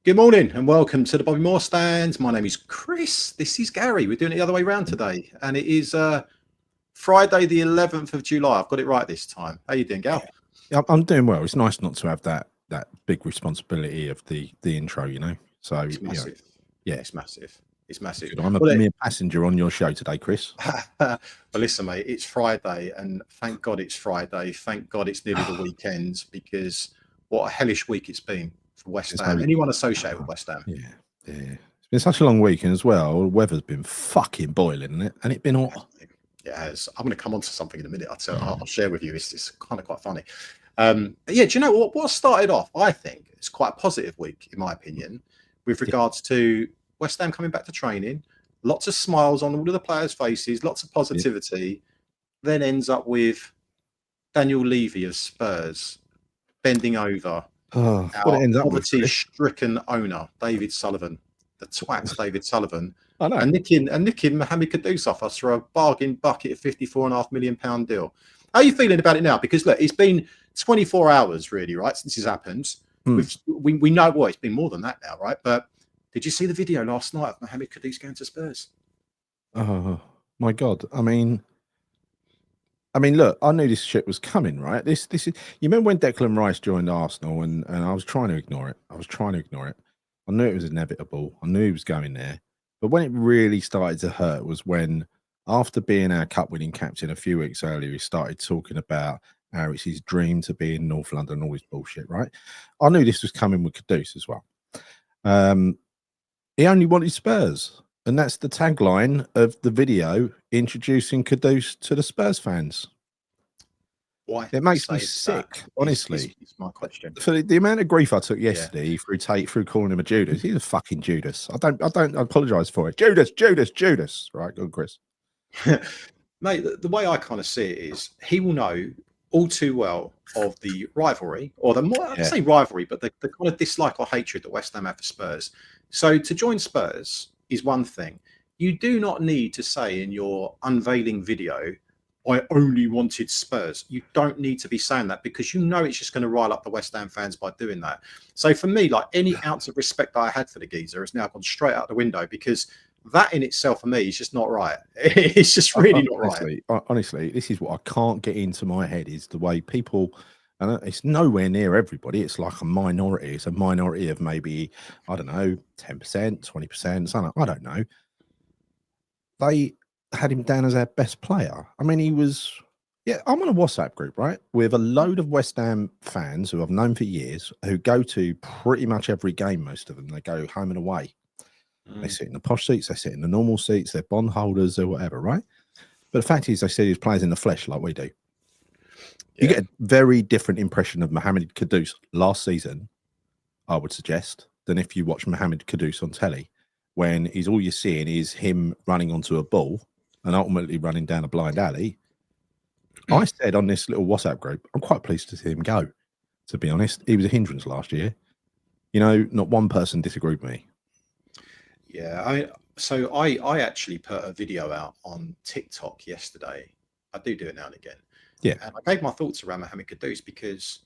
Good morning and welcome to the Bobby Moore Stand. My name is Chris. This is Gary. We're doing it the other way around today. And it is Friday, the 11th of July. I've got it right this time. How you doing, Gal? Yeah, I'm doing well. It's nice not to have that big responsibility of the intro, you know. So It's massive. Yeah, it's massive. It's massive. I'm a mere passenger on your show today, Chris. Well, listen, mate, it's Friday and thank God it's Friday. Thank God it's nearly the weekend because what a hellish week it's been for West Ham. Anyone associated with West Ham? Yeah. It's been such a long weekend as well. The weather's been fucking boiling, isn't it? And it's been hot. It has. I'm going to come on to something in a minute. I'll share with you. It's kind of quite funny. Yeah, do you know what started off? I think it's quite a positive week, in my opinion, with regards to West Ham coming back to training. Lots of smiles on all of the players' faces, lots of positivity. Then ends up with Daniel Levy of Spurs bending over what it ends up with, poverty-stricken owner David Sullivan, the twat David Sullivan, I know, and nicking Mohammed Kudus off us for a bargain bucket of £54.5 million deal. How are you feeling about it now? Because look, it's been 24 hours really, right, since this happened. We know it's been more than that now, right? But did you see the video last night of Mohammed Kudus going to Spurs? Oh my God! I mean, look, I knew this shit was coming, right? This is. You remember when Declan Rice joined Arsenal, and I was trying to ignore it. I knew it was inevitable. I knew he was going there. But when it really started to hurt was when, after being our cup-winning captain a few weeks earlier, he started talking about how it's his dream to be in North London, all this bullshit, right? I knew this was coming with Kudus as well. He only wanted Spurs. And that's the tagline of the video introducing Kudus to the Spurs fans. Why? It makes me sick, honestly. It's my question. For the amount of grief I took yesterday through calling him a Judas, he's a fucking Judas. I don't apologise for it. Judas. Right, go on, Chris. Mate, the way I kind of see it is he will know all too well of the rivalry, or the more I'd say rivalry, but the kind of dislike or hatred that West Ham have for Spurs. So to join Spurs is one thing. You do not need to say in your unveiling video, I only wanted Spurs. You don't need to be saying that because you know it's just going to rile up the West Ham fans by doing that. So for me, like any ounce of respect that I had for the geezer has now gone straight out the window because that in itself for me is just not right. It's just really not right. Honestly, this is what I can't get into my head is the way people, and it's nowhere near everybody. It's like a minority. It's a minority of maybe, I don't know, 10%, 20%, something. I don't know. They had him down as our best player. I mean, he was, I'm on a WhatsApp group, right, with a load of West Ham fans who I've known for years who go to pretty much every game, most of them. They go home and away. They sit in the posh seats, they sit in the normal seats, they're bond holders or whatever, right? But the fact is, they see these players in the flesh like we do. You get a very different impression of Mohammed Kudus last season, I would suggest, than if you watch Mohammed Kudus on telly, when all you're seeing is him running onto a ball and ultimately running down a blind alley. I said on this little WhatsApp group, I'm quite pleased to see him go, to be honest. He was a hindrance last year. You know, not one person disagreed with me. Yeah, I actually put a video out on TikTok yesterday. I do it now and again. Yeah. And I gave my thoughts around Mohammed Kudus because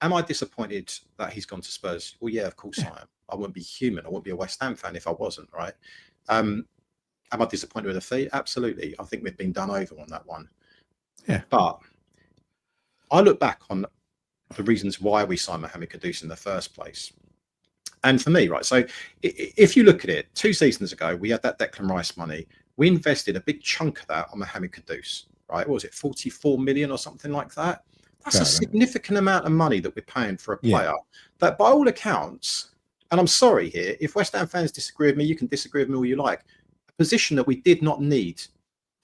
am I disappointed that he's gone to Spurs? Well, yeah, of course I am. I wouldn't be human. I wouldn't be a West Ham fan if I wasn't, right? Am I disappointed with the fee? Absolutely. I think we've been done over on that one. Yeah. But I look back on the reasons why we signed Mohammed Kudus in the first place. And for me, right, so if you look at it, 2 seasons ago, we had that Declan Rice money. We invested a big chunk of that on Mohammed Kudus, right? What was it, 44 million or something like that? That's a significant amount of money that we're paying for a player that by all accounts, and I'm sorry here, if West Ham fans disagree with me, you can disagree with me all you like, a position that we did not need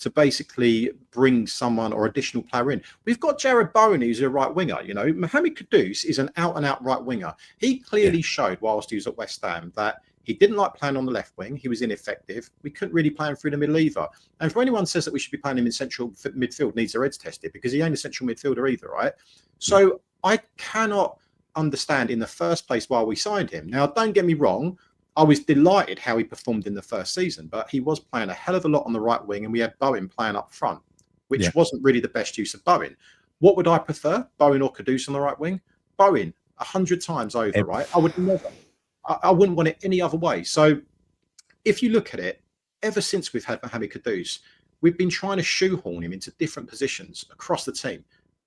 to basically bring someone or additional player in. We've got Jared Bowen, who's a right winger. You know, Mohammed Kudus is an out-and-out right winger. He clearly showed whilst he was at West Ham that he didn't like playing on the left wing. He was ineffective. We couldn't really play him through the middle either. And for anyone says that we should be playing him in central midfield, needs their heads tested because he ain't a central midfielder either, right? So I cannot understand in the first place why we signed him. Now, don't get me wrong. I was delighted how he performed in the first season, but he was playing a hell of a lot on the right wing, and we had Bowen playing up front, which wasn't really the best use of Bowen. What would I prefer, Bowen or Kudus on the right wing? Bowen, 100 times over, right? I would never. I wouldn't want it any other way. So if you look at it, ever since we've had Mohammed Kudus, we've been trying to shoehorn him into different positions across the team,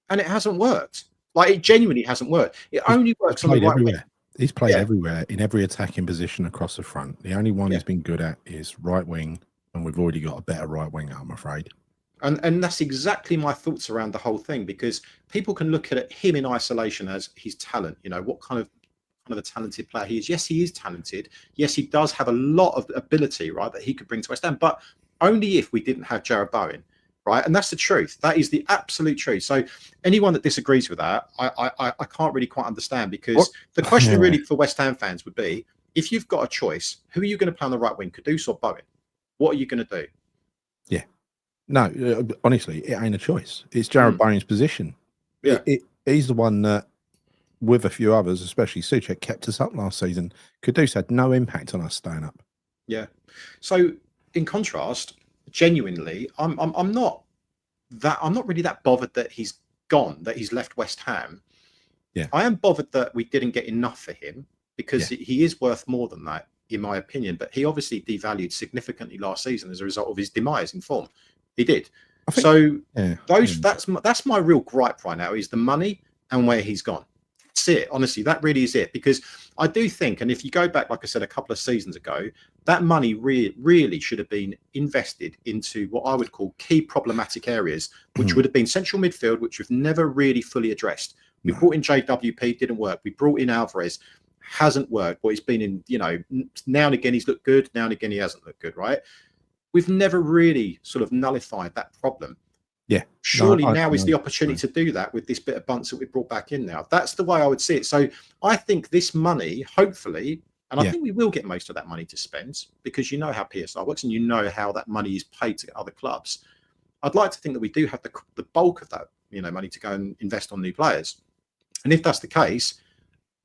and it hasn't worked. Like, it genuinely hasn't worked. It only works on the right wing. He's played everywhere, in every attacking position across the front. The only one he's been good at is right wing, and we've already got a better right winger, I'm afraid. And that's exactly my thoughts around the whole thing, because people can look at him in isolation as his talent. You know, what kind of a talented player he is. Yes, he is talented. Yes, he does have a lot of ability, right, that he could bring to West Ham, but only if we didn't have Jared Bowen, right? And that's the truth. That is the absolute truth. So anyone that disagrees with that, I can't really quite understand, because the question really for West Ham fans would be, if you've got a choice, who are you going to play on the right wing, Kudus or Bowen? What are you going to do? Yeah. No, honestly, it ain't a choice. It's Jared Bowen's position. Yeah. He's the one that, with a few others, especially Souček, kept us up last season. Kudus had no impact on us staying up. Yeah. So in contrast, genuinely, I'm not really that bothered that he's gone, that he's left West Ham. Yeah. I am bothered that we didn't get enough for him, because he is worth more than that, in my opinion. But he obviously devalued significantly last season as a result of his demise in form. He did. That's my real gripe right now, is the money and where he's gone. That's it. Honestly, that really is it. Because I do think, and if you go back, like I said, a couple of seasons ago, that money really should have been invested into what I would call key problematic areas, which would have been central midfield, which we've never really fully addressed. We brought in JWP, didn't work. We brought in Alvarez, hasn't worked. But he's been in, now and again he's looked good, now and again he hasn't looked good, right? We've never really sort of nullified that problem. Yeah. Surely now is the opportunity to do that with this bit of bunts that we brought back in now. That's the way I would see it. So I think this money, hopefully, and I think we will get most of that money to spend, because you know how PSR works and you know how that money is paid to other clubs. I'd like to think that we do have the bulk of that, money to go and invest on new players. And if that's the case,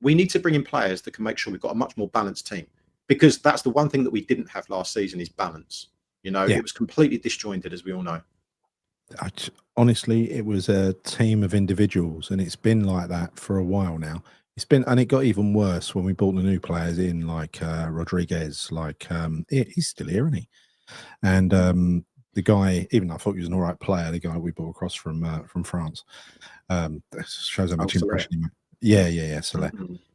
we need to bring in players that can make sure we've got a much more balanced team, because that's the one thing that we didn't have last season, is balance. It was completely disjointed, as we all know. Honestly, it was a team of individuals, and it's been like that for a while now. And it got even worse when we brought the new players in, like Rodriguez. He's still here, isn't he? And the guy, even though I thought he was an all right player, the guy we brought across from France, shows how much impression he made. Yeah, Soler.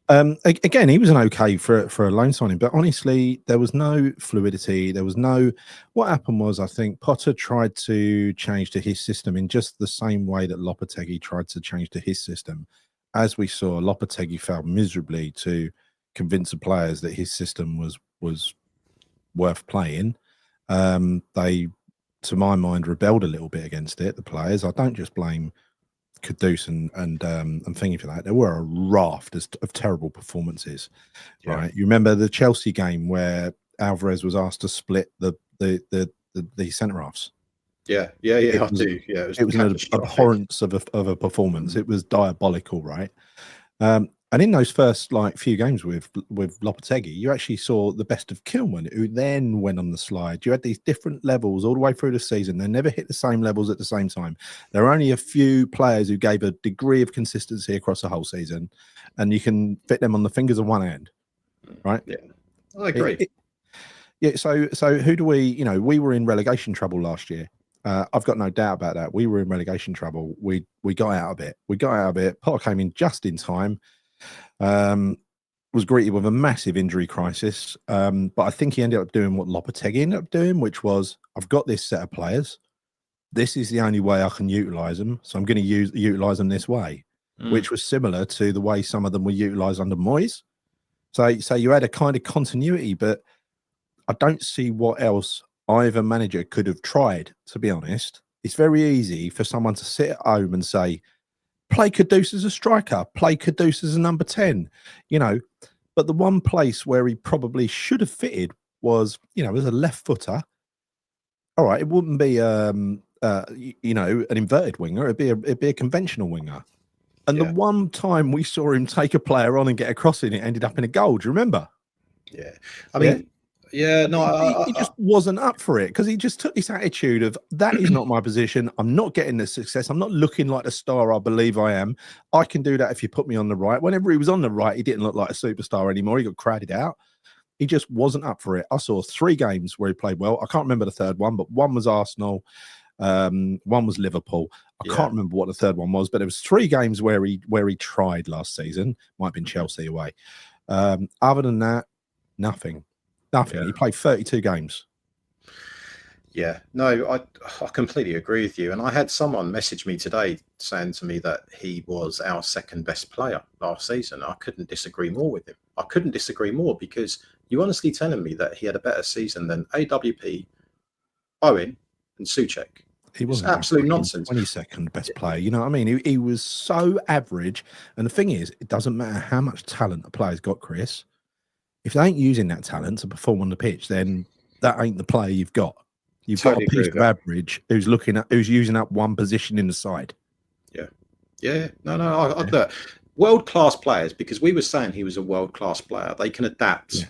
Again, he was an okay for a loan signing, but honestly, there was no fluidity. There was no. What happened was, I think Potter tried to change to his system in just the same way that Lopetegui tried to change to his system. As we saw, Lopetegui failed miserably to convince the players that his system was worth playing. They, to my mind, rebelled a little bit against it. The players. I don't just blame Kudus and thinking for that. There were a raft of terrible performances, right? You remember the Chelsea game where Alvarez was asked to split the centre halves. I do. Yeah, it was an abhorrence of a performance. It was diabolical, right? And in those first few games with Lopetegui, you actually saw the best of Kilman, who then went on the slide. You had these different levels all the way through the season. They never hit the same levels at the same time. There are only a few players who gave a degree of consistency across the whole season, and you can fit them on the fingers of one hand, right? Yeah, I agree. So who do we? We were in relegation trouble last year. I've got no doubt about that. We were in relegation trouble. We got out of it. Potter came in just in time. Was greeted with a massive injury crisis, but I think he ended up doing what Lopetegui ended up doing, which was, I've got this set of players. This is the only way I can utilise them, so I'm going to utilise them this way, which was similar to the way some of them were utilised under Moyes. So you had a kind of continuity, but I don't see what else either manager could have tried, to be honest. It's very easy for someone to sit at home and say, play Kudus as a striker, play Kudus as a number 10, But the one place where he probably should have fitted was, as a left footer. All right, it wouldn't be, an inverted winger. It'd be a conventional winger. And the one time we saw him take a player on and get a cross in, it ended up in a goal. Do you remember? Yeah. I mean, Yeah, no, He just wasn't up for it because he just took this attitude of that is not my position. I'm not getting the success. I'm not looking like the star I believe I am. I can do that if you put me on the right. Whenever he was on the right, he didn't look like a superstar anymore. He got crowded out. He just wasn't up for it. I saw 3 games where he played well. I can't remember the third one, but one was Arsenal, one was Liverpool. I can't remember what the third one was, but it was 3 games where he tried last season. Might have been Chelsea away. Other than that, nothing. Nothing. He played 32 games. Yeah, no, I completely agree with you. And I had someone message me today saying to me that he was our second best player last season. I couldn't disagree more with him. I couldn't disagree more because you honestly telling me that he had a better season than AWP, Owen, and Souček. He was absolute nonsense. 22nd best player. You know what I mean? He was so average. And the thing is, it doesn't matter how much talent a player's got, Chris. If they ain't using that talent to perform on the pitch, then that ain't the player you've got. You've got a piece of average who's using up one position in the side. Yeah. No. Look, world-class players, because we were saying he was a world-class player. They can adapt. Yeah.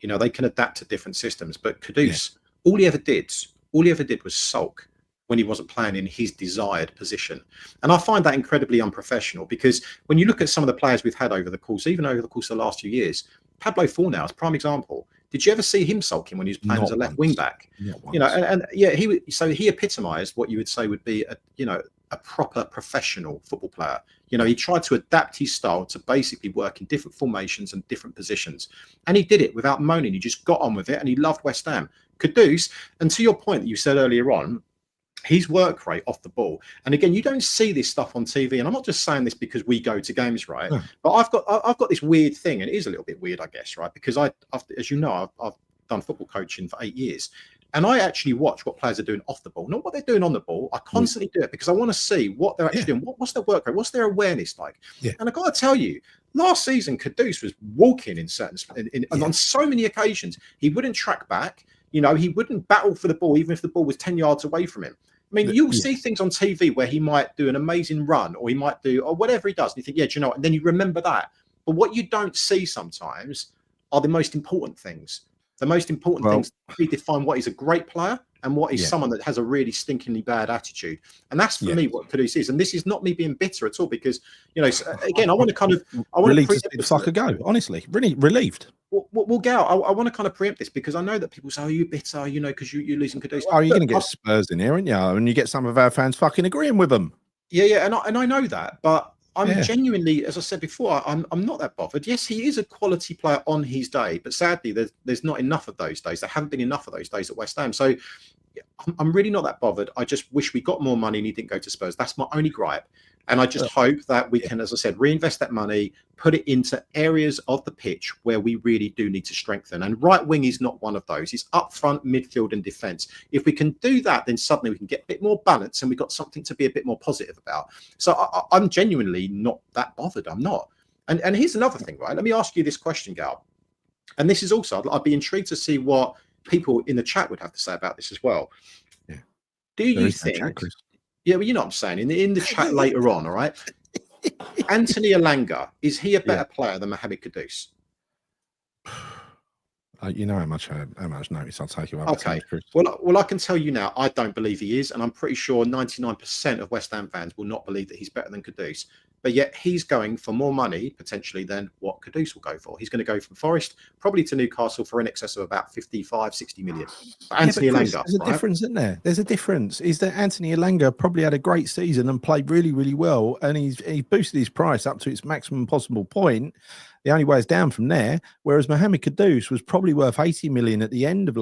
You know, they can adapt to different systems. But Kudus, all he ever did was sulk when he wasn't playing in his desired position. And I find that incredibly unprofessional because when you look at some of the players we've had over the course of the last few years, Pablo Fornal is a prime example. Did you ever see him sulking when he was playing as a left wing back? You know, and he epitomised what you would say would be a proper professional football player. You know, he tried to adapt his style to basically work in different formations and different positions. And he did it without moaning. He just got on with it and he loved West Ham. Kudus, and to your point that you said earlier on, his work rate off the ball. And again, you don't see this stuff on TV. And I'm not just saying this because we go to games, right? No. But I've got this weird thing, and it is a little bit weird, I guess, right? Because I've as you know, I've done football coaching for 8 years. And I actually watch what players are doing off the ball, not what they're doing on the ball. I constantly do it because I want to see what they're actually doing. What's their work rate? What's their awareness like? Yeah. And I've got to tell you, last season, Kudus was walking in certain, and on so many occasions, he wouldn't track back. You know, he wouldn't battle for the ball, even if the ball was 10 yards away from him. I mean, you'll see things on TV where he might do an amazing run or he might do, or whatever he does. And you think, yeah, do you know what? And then you remember that. But what you don't see sometimes are the most important things. The most important things redefine what is a great player and what is someone that has a really stinkingly bad attitude. And that's for me what Kudus is. And this is not me being bitter at all because, you know, again, I want to kind of... relieved to see the fucker go, honestly. Really relieved. Well, Gal, I want to kind of preempt this because I know that people say, "Oh, you bitter," you know, because you're losing Kudus. Oh, you're going to get Spurs in here, aren't you? And you get some of our fans fucking agreeing with them. Yeah, and I know that, but I'm genuinely, as I said before, I'm not that bothered. Yes, he is a quality player on his day, but sadly, there's not enough of those days. There haven't been enough of those days at West Ham. So I'm really not that bothered. I just wish we got more money and he didn't go to Spurs. That's my only gripe. And I just hope that we can, as I said, reinvest that money, put it into areas of the pitch where we really do need to strengthen. And right wing is not one of those. It's up front, midfield and defence. If we can do that, then suddenly we can get a bit more balance and we've got something to be a bit more positive about. So I'm genuinely not that bothered. I'm not. And here's another thing, right? Let me ask you this question, Gal. And this is also, I'd be intrigued to see what people in the chat would have to say about this as well. Yeah. Do you think... Yeah, well, you know what I'm saying. In the chat later on, all right? Anthony Elanga, is he a better player than Mohammed Kudus? You know how much notice I'll take you up. Okay. Well, I can tell you now, I don't believe he is, and I'm pretty sure 99% of West Ham fans will not believe that he's better than Kudus. But yet he's going for more money, potentially, than what Kudus will go for. He's going to go from Forest probably to Newcastle for in excess of about 55, 60 million. Anthony Elanga. There's a difference, isn't there? There's a difference. Is that Anthony Elanga probably had a great season and played really, really well, and he boosted his price up to its maximum possible point. The only way is down from there. Whereas Mohammed Kudus was probably worth 80 million at the end of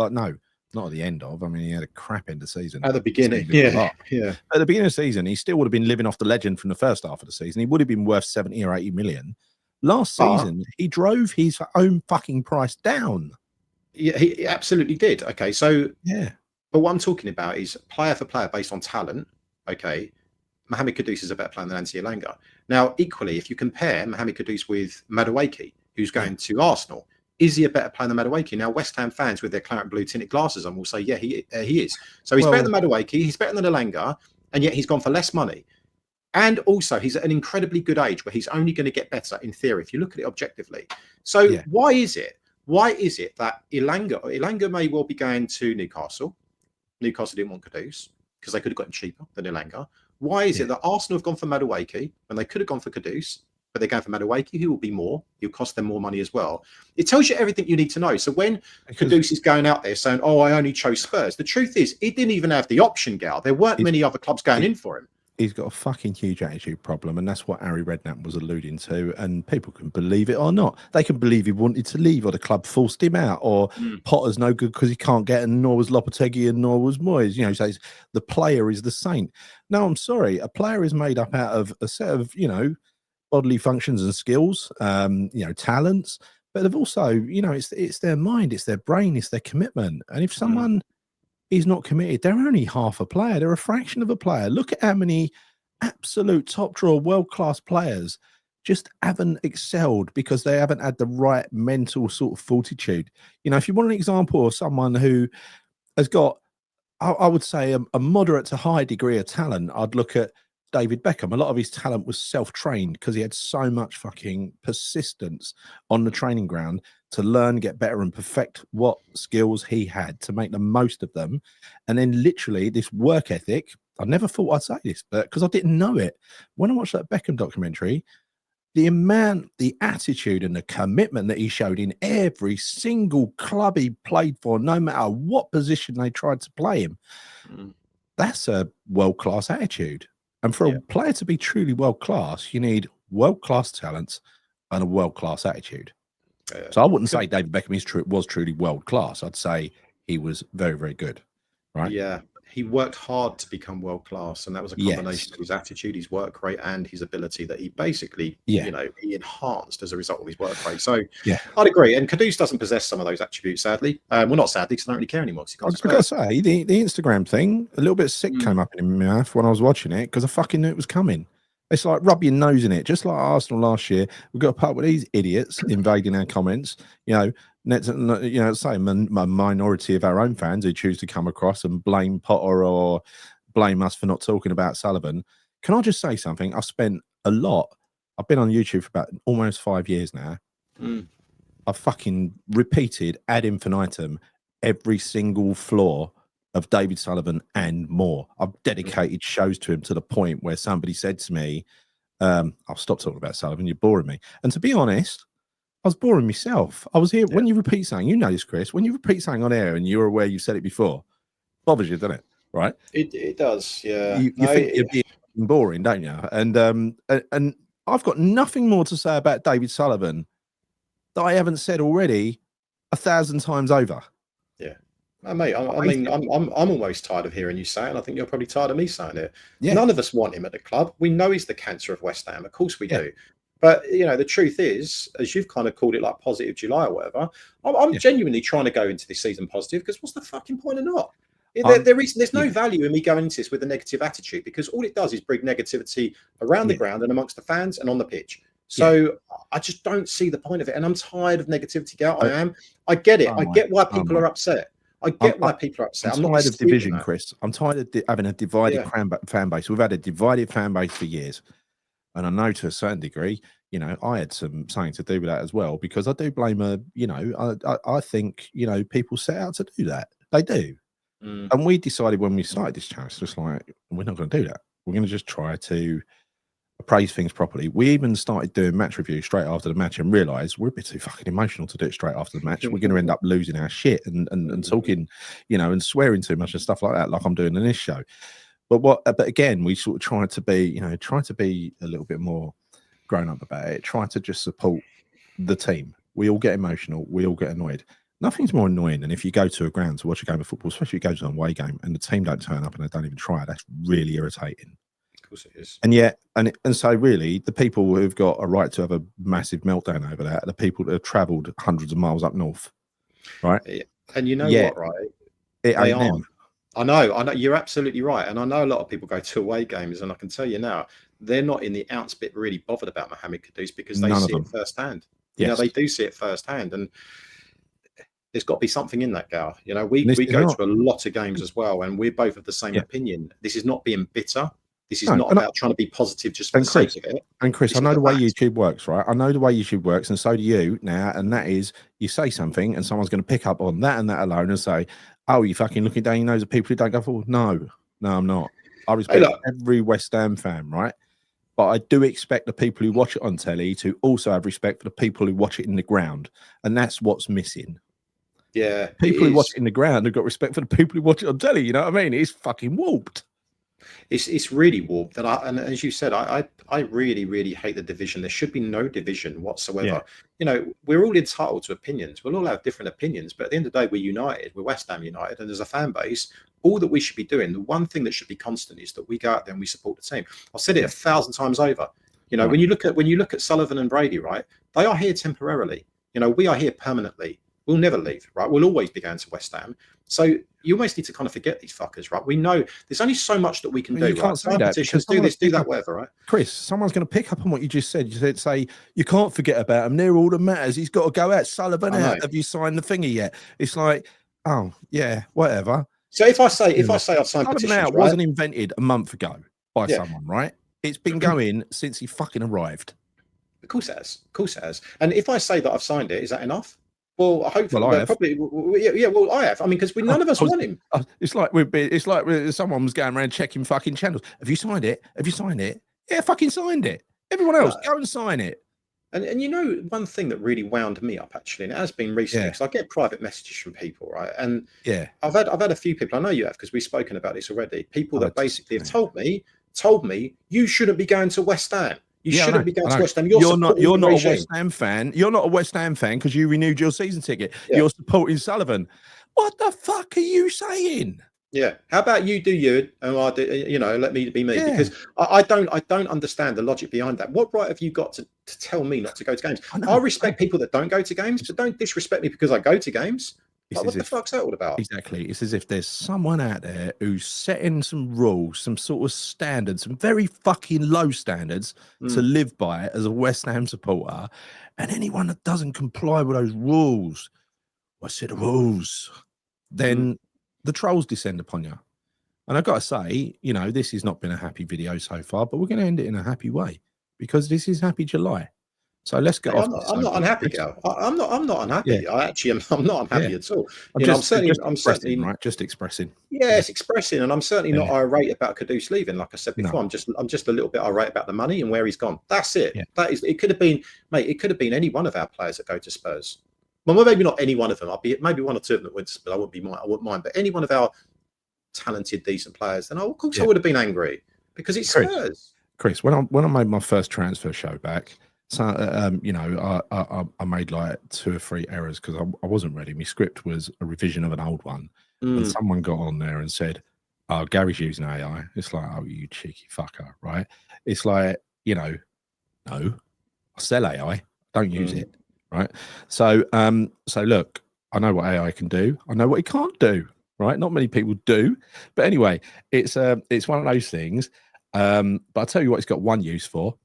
not at the end of. I mean, he had a crap end of season. At the beginning, yeah. At the beginning of the season, he still would have been living off the legend from the first half of the season. He would have been worth 70 or 80 million. Last season, he drove his own fucking price down. Yeah, he absolutely did. Okay, so... Yeah. But what I'm talking about is player for player based on talent. Okay, Mohammed Kudus is a better player than Anthony Elanga. Now, equally, if you compare Mohammed Kudus with Madueke, who's going to Arsenal, is he a better player than Madueke? Now, West Ham fans with their claret and blue tinted glasses on will say, yeah, he is. So he's better than Madueke, he's better than Elanga, and yet he's gone for less money. And also, he's at an incredibly good age where he's only going to get better in theory, if you look at it objectively. So why is it Why is it that Ilanga may well be going to Newcastle? Newcastle didn't want Kudus because they could have got him cheaper than Ilanga. Why is it that Arsenal have gone for Madueke when they could have gone for Kudus, but they're going for Madueke, who will be more, he'll cost them more money as well? It tells you everything you need to know. So when Kudus is going out there saying, "Oh, I only chose Spurs," the truth is he didn't even have the option, Gal. There weren't many other clubs going in for him. He's got a fucking huge attitude problem, and that's what Harry Redknapp was alluding to. And people can believe it or not. They can believe he wanted to leave, or the club forced him out, or Potter's no good because he can't get, and nor was Lopetegui, and nor was Moyes. You know, says the player is the saint. No, I'm sorry. A player is made up out of a set of, you know, bodily functions and skills, you know, talents, but they've also, you know, it's their mind, it's their brain, it's their commitment. And if someone is not committed, they're only half a player. They're a fraction of a player. Look at how many absolute top drawer, world-class players just haven't excelled because they haven't had the right mental sort of fortitude. You know, if you want an example of someone who has got, I would say, a moderate to high degree of talent, I'd look at David Beckham. A lot of his talent was self-trained because he had so much fucking persistence on the training ground to learn, get better, and perfect what skills he had to make the most of them. And then literally this work ethic, I never thought I'd say this, but because I didn't know it. When I watched that Beckham documentary, the amount, the attitude and the commitment that he showed in every single club he played for, no matter what position they tried to play him, that's a world-class attitude. And for a player to be truly world-class, you need world-class talents and a world-class attitude. So I wouldn't say David Beckham was truly world-class. I'd say he was very, very good. Right? Yeah. He worked hard to become world-class, and that was a combination of his attitude, his work rate, and his ability that he basically, you know, he enhanced as a result of his work rate. So I'd agree. And Kudus doesn't possess some of those attributes, sadly. Well, not sadly, because I don't really care anymore. I've got to say, the Instagram thing, a little bit sick came up in my mouth when I was watching it because I fucking knew it was coming. It's like rub your nose in it, just like Arsenal last year. We've got to put up with these idiots invading our comments. You know, say a minority of our own fans who choose to come across and blame Potter or blame us for not talking about Sullivan. Can I just say something? I've been on YouTube for about almost 5 years now. I've fucking repeated ad infinitum every single flaw of David Sullivan and more. I've dedicated shows to him to the point where somebody said to me, I'll stop talking about Sullivan, you're boring me. And to be honest, I was boring myself. I was here when you repeat something, you know this, Chris, when you repeat something on air and you're aware you've said it before, bothers you, doesn't it? Right? It does, yeah. You think you're being boring, don't you? And I've got nothing more to say about David Sullivan that I haven't said already 1,000 times over. Yeah. Mate, I mean, I'm almost tired of hearing you say it, and I think you're probably tired of me saying it. Yeah. None of us want him at the club. We know he's the cancer of West Ham. Of course we do. But, you know, the truth is, as you've kind of called it like positive July or whatever, I'm genuinely trying to go into this season positive because what's the fucking point of not? There's no value in me going into this with a negative attitude because all it does is bring negativity around the ground and amongst the fans and on the pitch. So I just don't see the point of it. And I'm tired of negativity, Gal. I am. I get it. I get why people are upset. I get why people are upset. I'm tired of division, Chris. I'm tired of having a divided fan base. We've had a divided fan base for years. And I know to a certain degree, you know, I had something to do with that as well, because I do blame I think, you know, people set out to do that. They do. And we decided when we started this channel, it's just like, we're not going to do that. We're going to just try to appraise things properly. We even started doing match reviews straight after the match and realised we're a bit too fucking emotional to do it straight after the match. We're going to end up losing our shit and talking, you know, and swearing too much and stuff like that, like I'm doing in this show. But again, we sort of try to be a little bit more grown up about it. Try to just support the team. We all get emotional. We all get annoyed. Nothing's more annoying than if you go to a ground to watch a game of football, especially if you go to an away game and the team don't turn up and they don't even try. That's really irritating. Of course it is. And yet, and so really, the people who've got a right to have a massive meltdown over that are the people that have travelled hundreds of miles up north, right? And you know what, right? They aren't. I know, you're absolutely right. And I know a lot of people go to away games, and I can tell you now, they're not in the ounce bit really bothered about Mohammed Kudus because they see it firsthand. You know, they do see it firsthand. And there's got to be something in that, Gal. You know, we go to a lot of games as well, and we're both of the same opinion. This is not being bitter. This is No, not about trying to be positive just for the sake of it. And Chris, I know the way YouTube works, right? I know the way YouTube works, and so do you now. And that is, you say something, and someone's going to pick up on that and that alone and say, "Oh, you fucking looking down your nose at people who don't go forward." No, I'm not. I respect every West Ham fan, right? But I do expect the people who watch it on telly to also have respect for the people who watch it in the ground, and that's what's missing. Yeah, people who watch it in the ground have got respect for the people who watch it on telly. You know what I mean? It's fucking warped. It's really warped, and as you said, I really hate the division. There should be no division whatsoever. Yeah. You know, we're all entitled to opinions. We'll all have different opinions, but at the end of the day, we're united. We're West Ham United, and as a fan base, all that we should be doing, the one thing that should be constant, is that we go out there and we support the team. I've said it 1,000 times over. You know, when you look at Sullivan and Brady, right? They are here temporarily. You know, we are here permanently. We'll never leave, right? We'll always be going to West Ham. So you almost need to kind of forget these fuckers, right? We know there's only so much that we can do. You can't say that petitions, do this, do that, whatever, right? Chris, someone's going to pick up on what you just said. You said, say, you can't forget about him. They're all that matters. He's got to go out. Sullivan out. Have you signed the thingy yet? It's like, oh, yeah, whatever. So if I say I've signed Sullivan petitions, out wasn't invented a month ago by someone, right? It's been going since he fucking arrived. Of course it has. Of course it has. And if I say that I've signed it, is that enough? Well, hopefully, I have. Probably. Yeah. Well, I have. I mean, because none of us want him. It's like someone was going around checking fucking channels. Have you signed it? Have you signed it? Yeah, fucking signed it. Everyone else, go and sign it. And you know, one thing that really wound me up, actually, and it has been recently, because I get private messages from people, right? And I've had a few people. I know you have, because we've spoken about this already. People that basically have told me you shouldn't be going to West Ham. You shouldn't be going to West Ham. You're not a West Ham fan. You're not a West Ham fan because you renewed your season ticket. Yeah. You're supporting Sullivan. What the fuck are you saying? Yeah. How about you do you and I do, you know, let me be me? Yeah. Because I don't understand the logic behind that. What right have you got to tell me not to go to games? I respect people that don't go to games, but don't disrespect me because I go to games. Like, what the fuck's that all about? Exactly. It's as if there's someone out there who's setting some rules, some sort of standards, some very fucking low standards to live by as a West Ham supporter. And anyone that doesn't comply with those rules, what's it, the rules? Then the trolls descend upon you. And I've got to say, you know, this has not been a happy video so far, but we're going to end it in a happy way because this is Happy July. So let's get off. I'm not unhappy, Gal. I'm not unhappy. Yeah. I actually am. I'm not unhappy at all. I'm certainly right. Just expressing. Yeah, it's expressing, and I'm certainly not irate about Kudus leaving. Like I said before, I'm just a little bit irate about the money and where he's gone. That's it. Yeah. That is. It could have been, mate. It could have been any one of our players that go to Spurs. Well, maybe not any one of them. I'll be maybe one or two of them that went to Spurs. I wouldn't mind. But any one of our talented, decent players, then of course I would have been angry because it's Spurs. Chris, when I made my first transfer show back. So, you know, I made like 2 or 3 errors because I wasn't ready. My script was a revision of an old one. And someone got on there and said, oh, Gary's using AI. It's like, oh, you cheeky fucker, right? It's like, you know, no, I sell AI. Don't use it, right? So, look, I know what AI can do. I know what it can't do, right? Not many people do. But anyway, it's one of those things. But I'll tell you what it's got one use for.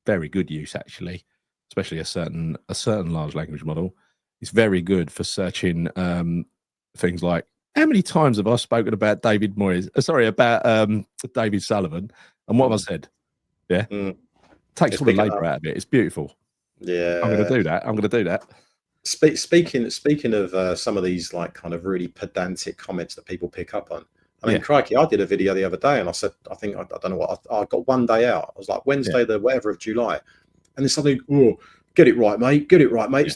Very good use, actually, especially a certain large language model. It's very good for searching things like how many times have I spoken about David Moyes? About David Sullivan, and what have I said? Yeah, takes all the labour out of it. It's beautiful. Yeah, I'm going to do that. Speaking of some of these like kind of really pedantic comments that people pick up on. I mean, crikey, I did a video the other day and I said, I don't know what, I got one day out. I was like, Wednesday, the whatever of July. And then something, oh, get it right, mate. Get it right, mate.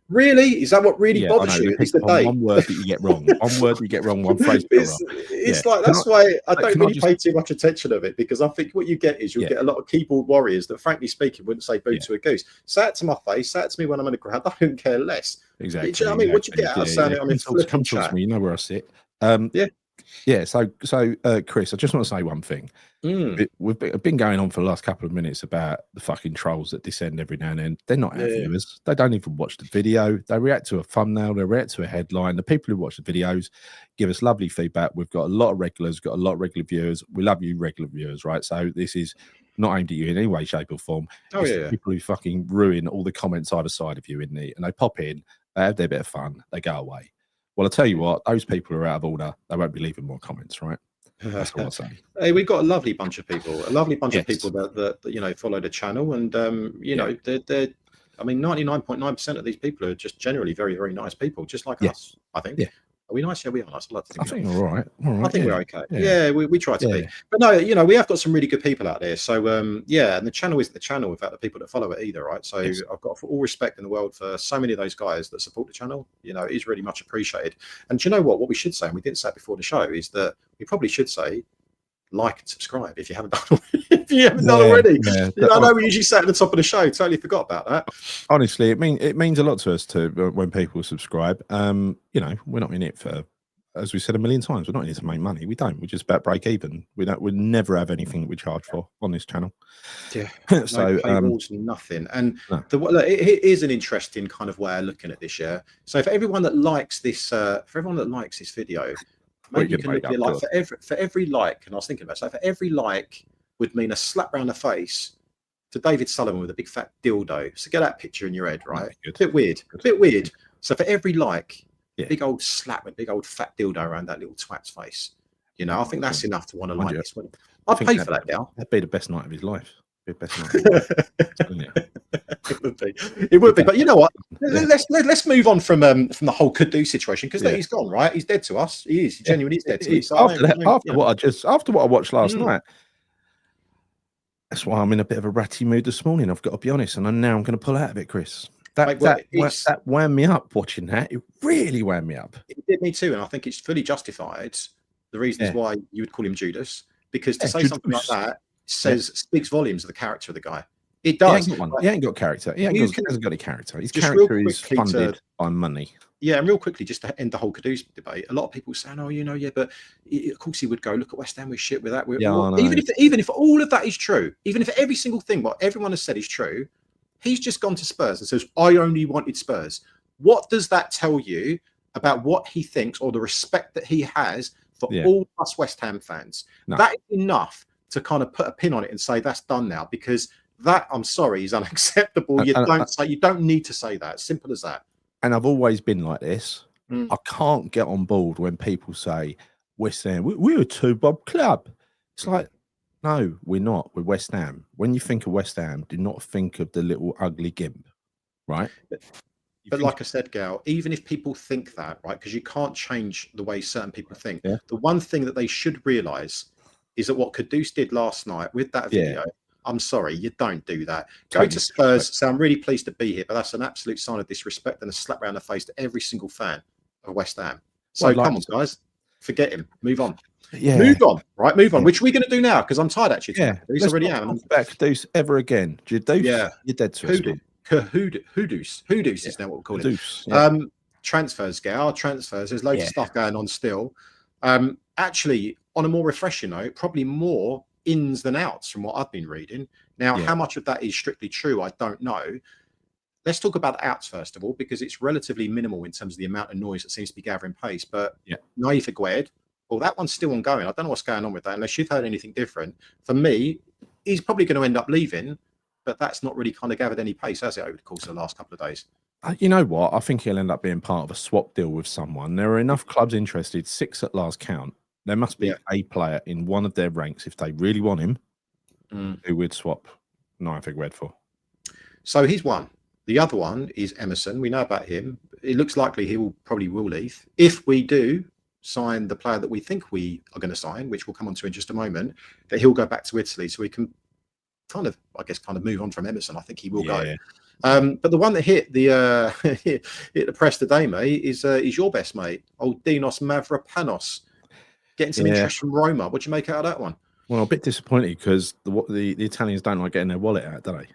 Really? Is that what really bothers you? It's the day. One word that you get wrong. One word you get wrong, one phrase you get wrong. It's like, that's why I don't really pay too much attention of it because I think what you get is you'll get a lot of keyboard warriors that, frankly speaking, wouldn't say boo to a goose. Say it to my face, say it to me when I'm in the crowd. I don't care less. Exactly. Do you know what I mean? What you get out of saying it? I mean, come talk to me. You know where I sit. Yeah. So, Chris, I just want to say one thing. We've been going on for the last couple of minutes about the fucking trolls that descend every now and then. They're not our viewers. They don't even watch the video. They react to a thumbnail. They react to a headline. The people who watch the videos give us lovely feedback. We've got a lot of regulars, got a lot of regular viewers. We love you, regular viewers, right? So this is not aimed at you in any way, shape, or form. It's people who fucking ruin all the comments either side of you, and they pop in, they have their bit of fun, they go away. Well, I'll tell you what, those people are out of order. They won't be leaving more comments, right? That's all I'll say. Hey, we've got a lovely bunch of people, Yes. that you know follow the channel, and you know they're. I mean, 99.9% of these people are just generally very, very nice people, just like Yeah. us. I think. Yeah. Are we nice? Yeah, we are nice. I like to I think. think we're all right. All right. I think yeah. we're okay. Yeah. Yeah, we try to be. Yeah. But no, you know, we have got some really good people out there. So yeah, and the channel isn't the channel without the people that follow it either, right? So Yes. I've got all respect in the world for so many of those guys that support the channel. You know, it is really much appreciated. And do you know what? What we should say, and we didn't say it before the show, is that we probably should say like and subscribe if you haven't done already. If you haven't done already. Yeah. You know, I know we usually say at the top of the show, totally forgot about that. Honestly, it means a lot to us when people subscribe. You know, we're not in it for, as we said a million times, we're not in it to make money. We don't. We're just about break even. We never have anything that we charge for on this channel. Yeah. So no paywalls, nothing. And no. It is an interesting kind of way of looking at this year. So for everyone that likes this, video, maybe you can look at it like for every like, and I was thinking about, so for every like would mean a slap round the face to David Sullivan with a big fat dildo. So get that picture in your head, right? Bit weird. So for every like, big old slap with big old fat dildo around that little twat's face. You know, I think that's enough to want to like this one. I'd pay for that, Gal. That'd be the best night of his life. Be the best night of his life. It would be. But you know what? Let's move on from the whole Kudus situation, because he's gone, right? He's dead to us. He is. He genuinely is dead to me. So after what I watched last night, that's why I'm in a bit of a ratty mood this morning. I've got to be honest, and now I'm going to pull out of it, Chris. That wound me up watching that. It really wound me up. It did me too, and I think it's fully justified. The reasons why you would call him Judas, because to say something like that speaks volumes of the character of the guy. It does. He ain't got character. He hasn't got any character. His character is funded by money. Yeah, and real quickly, just to end the whole Kudus debate, a lot of people saying, "Oh, you know, but of course he would go. Look at West Ham with shit with that." Even if all of that is true, even if every single thing what everyone has said is true, he's just gone to Spurs and says, "I only wanted Spurs." What does that tell you about what he thinks or the respect that he has for all us West Ham fans? No. That is enough to kind of put a pin on it and say that's done now, because that, I'm sorry, is unacceptable. You don't need to say that. Simple as that. And I've always been like this. I can't get on board when people say West Ham, we're a two-bob club. It's like, no, we're not. We're West Ham. When you think of West Ham, do not think of the little ugly gimp, right? But like I said, Gal, even if people think that, right, because you can't change the way certain people think. Yeah. The one thing that they should realise is that what Kudus did last night with that video, I'm sorry, you don't do that. Go to Spurs, say, I'm really pleased to be here, but that's an absolute sign of disrespect and a slap around the face to every single fan of West Ham. So come on, guys, forget him. Move on. Yeah. Move on, right? Move on. Which are we going to do now? Because I'm tired, actually. Yeah. Let's already am. Back Kudus ever again. Kudus, you're dead to us. Kudus is now what we're calling it. Transfers, Gal. Transfers. There's loads of stuff going on still. Actually, on a more refreshing note, probably more ins than outs from what I've been reading. Now, how much of that is strictly true, I don't know. Let's talk about the outs first of all, because it's relatively minimal in terms of the amount of noise that seems to be gathering pace. But Naif Aguerd, well, that one's still ongoing. I don't know what's going on with that, unless you've heard anything different. For me, he's probably going to end up leaving, but that's not really kind of gathered any pace, has it, over the course of the last couple of days? You know what? I think he'll end up being part of a swap deal with someone. There are enough clubs interested, 6 at last count. There must be a player in one of their ranks, if they really want him, who would swap Naif Aguerd for. So he's one. The other one is Emerson. We know about him. It looks likely he probably will leave. If we do sign the player that we think we are going to sign, which we'll come on to in just a moment, that he'll go back to Italy, so we can kind of move on from Emerson. I think he will go. But the one that hit the hit the press today, mate, is your best mate, old Dinos Mavropanos. Getting some interest from Roma. What do you make out of that one? Well, a bit disappointed because the Italians don't like getting their wallet out, do they?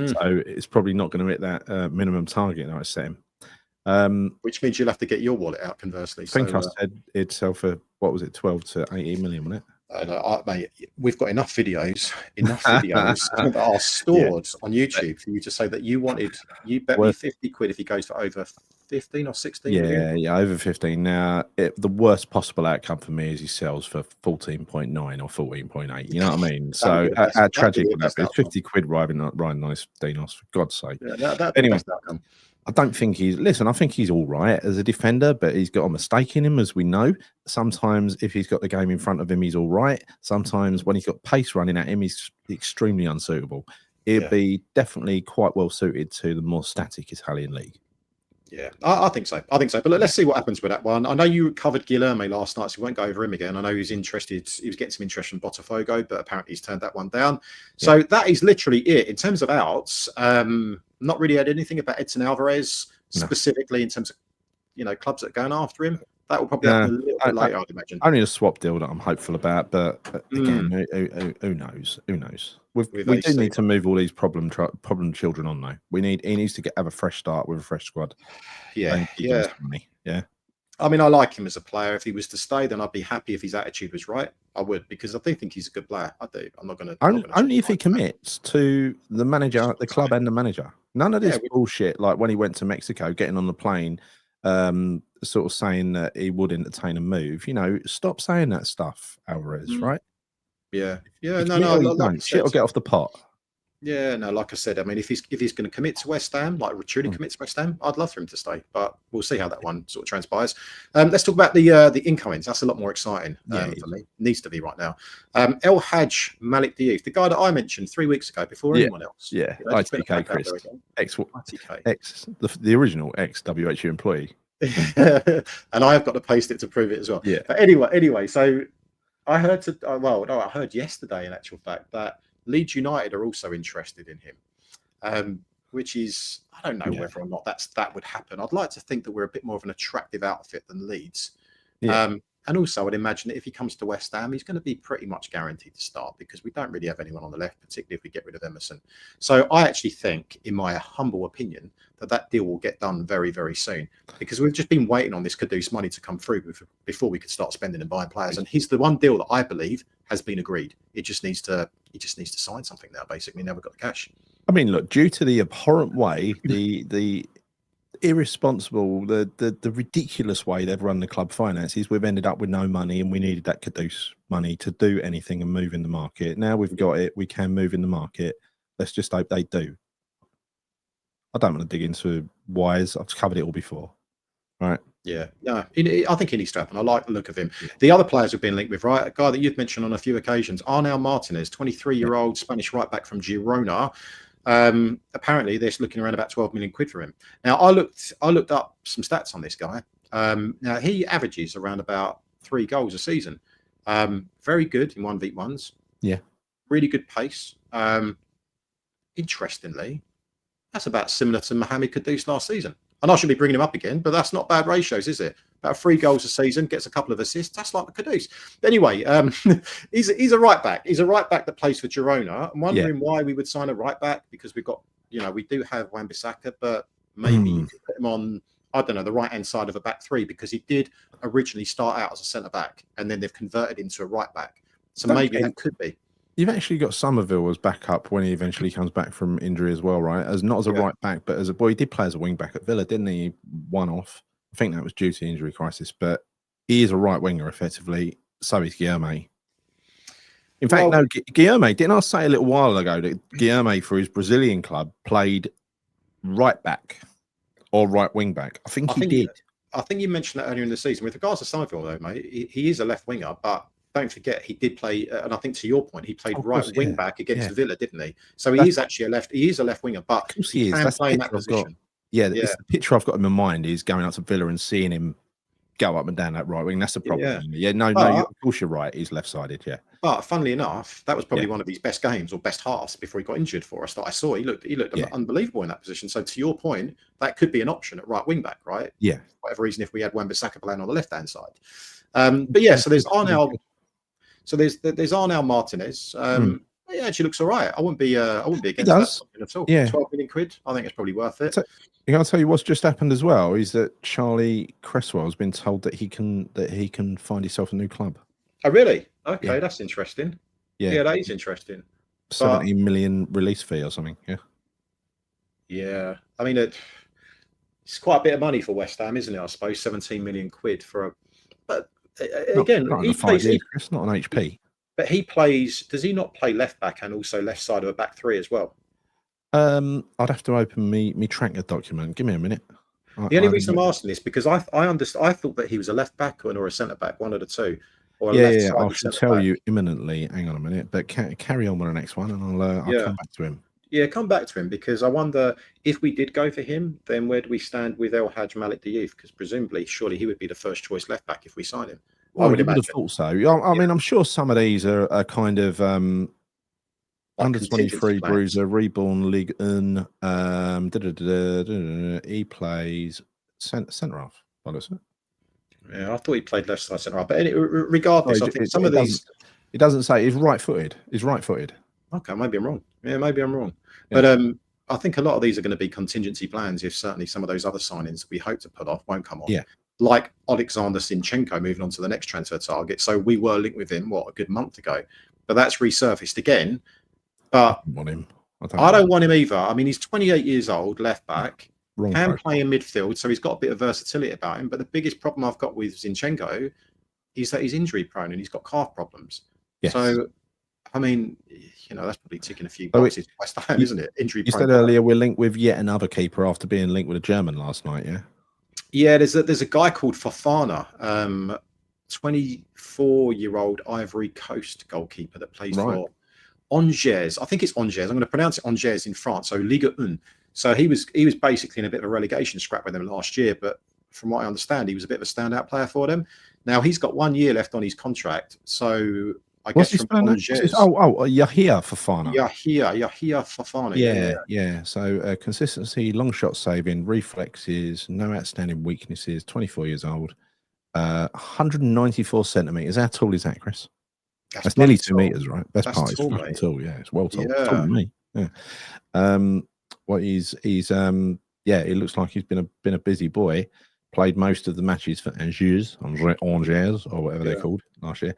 So it's probably not going to hit that minimum target that I set him. Which means you'll have to get your wallet out, conversely. I think I said it'd sell for, what was it, 12 to 18 million, wasn't it? Mate, we've got enough videos that are stored on YouTube for you to say that you bet me 50 quid if he goes for over 15 or 16 million. Yeah, over 15. Now, the worst possible outcome for me is he sells for 14.9 or 14.8. You know what I mean? So, how tragic would that be? 50 quid riding on his Dinos, for God's sake. Yeah, anyway, I don't think he's. Listen, I think he's all right as a defender, but he's got a mistake in him, as we know. Sometimes, if he's got the game in front of him, he's all right. Sometimes, when he's got pace running at him, he's extremely unsuitable. He'd be definitely quite well suited to the more static Italian league. Yeah, I think so. I think so. But let's see what happens with that one. I know you covered Guilherme last night, so we won't go over him again. I know he's interested. He was getting some interest from Botafogo, but apparently he's turned that one down. So that is literally it in terms of outs. Not really had anything about Edson Alvarez specifically in terms of clubs that are going after him. That will probably happen a little bit later, I'd imagine. Only a swap deal that I'm hopeful about, but again, who knows? Who knows? We do need to move all these problem children on though. He needs to have a fresh start with a fresh squad. Yeah. I mean, I like him as a player. If he was to stay, then I'd be happy if his attitude was right. I would, because I do think he's a good player. I do. I'm not going to. Only if he commits to the manager, the club, and the manager. None of this bullshit. Like when he went to Mexico, getting on the plane, sort of saying that he would entertain a move. Stop saying that stuff, Alvarez. Right? Yeah. Shit will get off the pot. Yeah, no, like I said, I mean, if he's going to commit to West Ham, like truly commit to West Ham, I'd love for him to stay, but we'll see how that one sort of transpires. Let's talk about the incomings. That's a lot more exciting for me. Needs to be right now. El Hadj Malik Diouf, the guy that I mentioned 3 weeks ago before anyone else. Yeah, ITK Chris, the original ex-WHU employee. And I have got to paste it to prove it as well. Yeah. But anyway, so I heard yesterday, in actual fact, that Leeds United are also interested in him, which is, I don't know whether or not that would happen. I'd like to think that we're a bit more of an attractive outfit than Leeds. And also, I'd imagine that if he comes to West Ham, he's going to be pretty much guaranteed to start because we don't really have anyone on the left, particularly if we get rid of Emerson. So I actually think, in my humble opinion, that deal will get done very, very soon because we've just been waiting on this Kudus money to come through before we could start spending and buying players. And he's the one deal that I believe has been agreed. It just needs to sign something now. Basically, now we've got the cash. I mean, look, due to the abhorrent way, the irresponsible, the ridiculous way they've run the club finances, we've ended up with no money, and we needed that Kudus money to do anything and move in the market. Now we've got it, we can move in the market. Let's just hope they do. I don't want to dig into whys. I've covered it all before. Right. Yeah. No, I think he needs to happen. I like the look of him. The other players we've been linked with, right? A guy that you've mentioned on a few occasions, Arnau Martinez, 23-year-old Spanish right back from Girona. Apparently they're looking around about 12 million quid for him. Now I looked up some stats on this guy. Now he averages around about 3 goals a season. Very good in 1v1s. Yeah. Really good pace. Interestingly, that's about similar to Mohammed Kudus last season. And I should be bringing him up again, but that's not bad ratios, is it? About 3 goals a season, gets a couple of assists. That's like the Kudus. Anyway, he's a right back. He's a right back that plays for Girona. I'm wondering why we would sign a right back because we've got, we do have Wan-Bissaka, but maybe you could put him on, I don't know, the right-hand side of a back three because he did originally start out as a centre back and then they've converted into a right back. So maybe that could be. You've actually got Somerville as backup when he eventually comes back from injury as well, right? Not as a right back, but as a he did play as a wing back at Villa, didn't he? One off. I think that was due to the injury crisis, but he is a right winger effectively. So is Guilherme. In fact, Guilherme, didn't I say a little while ago that Guilherme for his Brazilian club played right back or right wing back? I think he did. I think you mentioned that earlier in the season. With regards to Somerville, though, mate, he is a left winger, but don't forget he did play, and I think to your point, he played wing back against Villa, didn't he? So he is actually a left winger, but he can play in that position. It's the picture I've got in my mind is going up to Villa and seeing him go up and down that right wing. That's the problem. Of course you're right. He's left-sided, But funnily enough, that was probably one of his best games or best halves before he got injured for us that I saw. He looked unbelievable in that position. So to your point, that could be an option at right wing back, right? Yeah. For whatever reason, if we had Wan-Bissaka playing on the left-hand side. But yeah, so there's Arnau. So there's Arnau Martinez. He actually looks all right. I wouldn't be against that at all. Yeah. 12 million quid. I think it's probably worth it. So, I'll tell you what's just happened as well is that Charlie Cresswell has been told that he can find himself a new club. Oh really? Okay, that's interesting. Yeah, that is interesting. 17 million release fee or something. Yeah. Yeah. I mean it's quite a bit of money for West Ham, isn't it? I suppose 17 million quid for a again, he plays. It's not an HP. But he plays. Does he not play left back and also left side of a back three as well? I'd have to open me tracker document. Give me a minute. The only reason I'm asking this because I understand I thought that he was a left back or a centre back, one of the two, or a Yeah, left yeah, I sided should centre tell back. you imminently. Hang on a minute, but carry on with the next one, and I'll Yeah, come back to him. yeah, come back to him because I wonder if we did go for him, then where do we stand with El Hadj Malik Diouf? Because presumably, surely he would be the first choice left back if we sign him. I Well, would you would have imagine. thought so. I Yeah, mean, I'm sure some of these are kind of like under contingency 23 plans. bruiser, reborn League Un. He plays centre half. What is it? Yeah, I thought he played left side centre half, but regardless, Sorry, I think some of these. it doesn't say he's right-footed. He's right-footed. Okay, maybe I'm wrong. Yeah, maybe I'm wrong. Yeah. But I think a lot of these are going to be contingency plans if certainly some of those other signings we hope to put off won't come off. Yeah. Like Alexander Zinchenko moving on to the next transfer target. So we were linked with him, a good month ago. But that's resurfaced again. But I don't want him. I don't want him either. I mean, he's 28 years old, left back, Wrong can profile. play in midfield. So he's got a bit of versatility about him. But the biggest problem I've got with Zinchenko is that he's injury prone and he's got calf problems. Yes. So I mean, that's probably ticking a few boxes. West Ham, isn't it? Injury. You said earlier we're linked with yet another keeper after being linked with a German last night. Yeah. Yeah, there's a guy called Fofana, 24-year-old Ivory Coast goalkeeper that plays for Angers. I think it's Angers. I'm going to pronounce it Angers in France. So Ligue 1. So he was basically in a bit of a relegation scrap with them last year, but from what I understand, he was a bit of a standout player for them. Now he's got 1 year left on his contract, so I guess from Angers. Yahia Fofana. Yahia Fofana. Yeah. So consistency, long shot saving, reflexes, no outstanding weaknesses. 24 years old, 194 centimeters. How tall is that, Chris? That's nearly 2 meters, right? Best part is fucking tall. Yeah, it's well tall. Yeah. Taller than me. Yeah. He looks like he's been a busy boy. Played most of the matches for Angers or whatever they're called last year.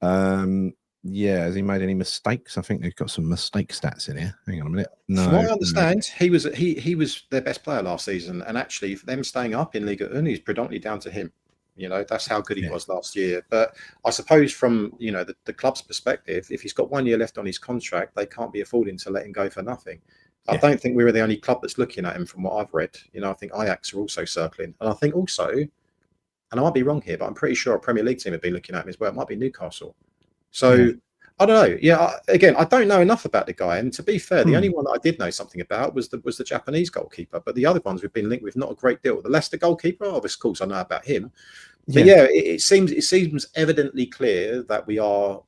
Has he made any mistakes? I think they've got some mistake stats in here. Hang on a minute. No, from what I understand, he was their best player last season, and actually them staying up in Liga 1 is predominantly down to him. That's how good he was last year. But I suppose from the club's perspective, if he's got 1 year left on his contract, they can't be affording to let him go for nothing. I don't think we were the only club that's looking at him from what I've read. I think Ajax are also circling. And I think also, and I might be wrong here, but I'm pretty sure a Premier League team have been looking at him as well. It might be Newcastle. So I don't know. Yeah, again, I don't know enough about the guy. And to be fair, the only one that I did know something about was the Japanese goalkeeper. But the other ones we've been linked with not a great deal. The Leicester goalkeeper, of course, I know about him. But it seems evidently clear that we are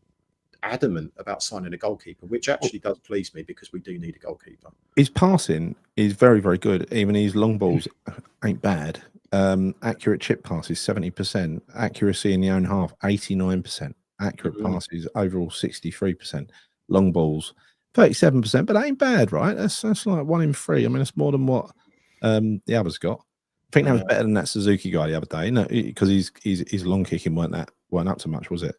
adamant about signing a goalkeeper, which actually does please me because we do need a goalkeeper. His passing is very, very good. Even his long balls ain't bad. Accurate chip passes 70%. Accuracy in the own half 89%. Accurate passes overall 63%. Long balls 37%. But that ain't bad, right? That's like 1 in 3. I mean, that's more than what the others got. I think that was better than that Suzuki guy the other day. No, because his long kicking weren't up to much, was it?